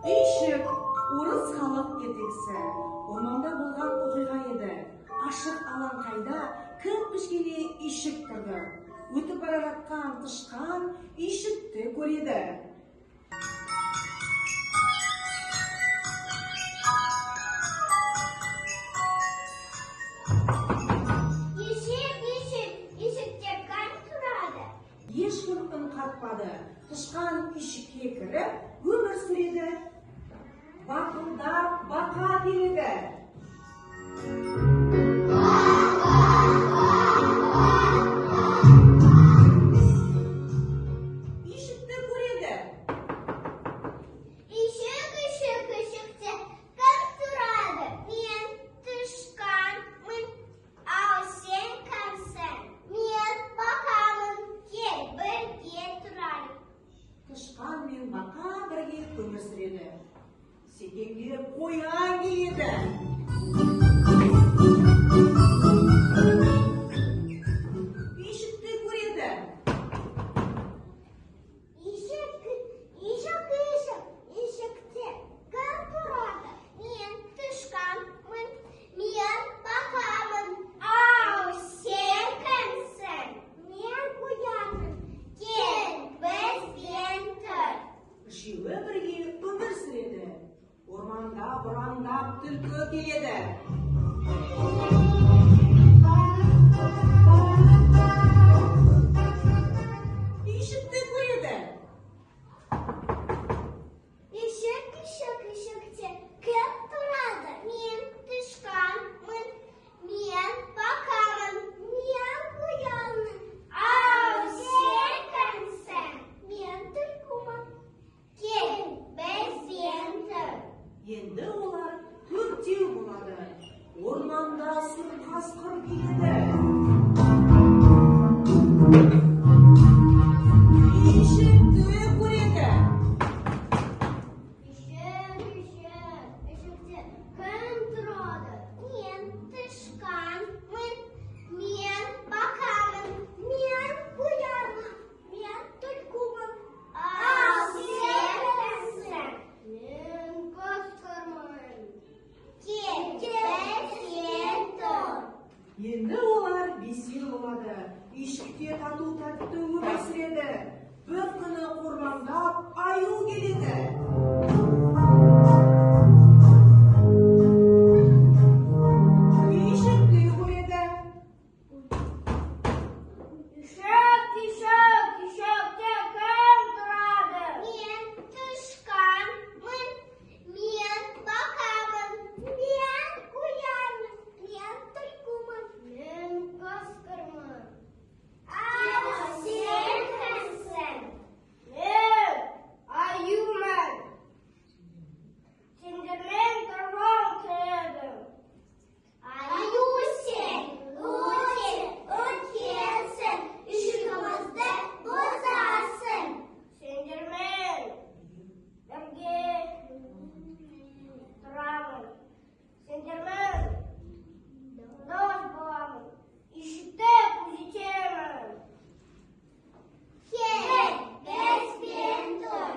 Ишек урыс халық ертегісі. Орманда болған оқиға еді. Ашық алаңқайда кіп-кішкене ишек тұрды. Өтіп бара жатқан тышқан ишекті көреді. Ешкім үн қатпады. Тышқан ишекке кіріп, өмір сүреді. Бақылдап бақа келеді. Ишекті көреді. Ишекте кім тұрады? Мен тышқанмын, ал сен кімсің? Мен бақамын, кел бірге тұрайық. Тышқан мен бақа бірге өмір сүреді. Секеңдері қоян келеді. Ишекті көреді. Ишекте кім тұрады? Мен тышқанмын, мен бақамын, ал сен кімсің? Мен қоянмын, кел бізбен тұр. Үшеуі бірге өмір сүреді. Орманда бұрандап түлкі келеді. Ишекті көреді. Ишекте кім тұрады? Мен тышқанмын, мен бақамын, мен қоянмын, ал сен кімсің? Мен түлкімін, кел бізбен тұр. Енді олар төртеу болады. Орманда сұр қасқыр келеді. Ишекті көреді. Ишекте кім тұрады? Мен тышқанмын, мен бақамын, мен қоянмын, мен түлкімін, ал сен кімсің? Мен қасқырмын, кел бізбен тұр. Енді олар бесеу болады. Ишекте тату тәтті өмір сүреді. Bir күні ормандап аю келеді. Ишекті көреді. Ишекте кім тұрады? Мен тышқанмын, мен бақамын, мен қоянмын, мен түлкімін, мен қасқырмын. Ал сен кімсің? Мен аюмын. Сендермен тұрғым келеді. Аю сен, өткенсің, ішігімізді бұзасың. Сендермен бірге тұрамын. Сендермен дос боламын. Ішікті күзетемін. Кел, бізбен тұр.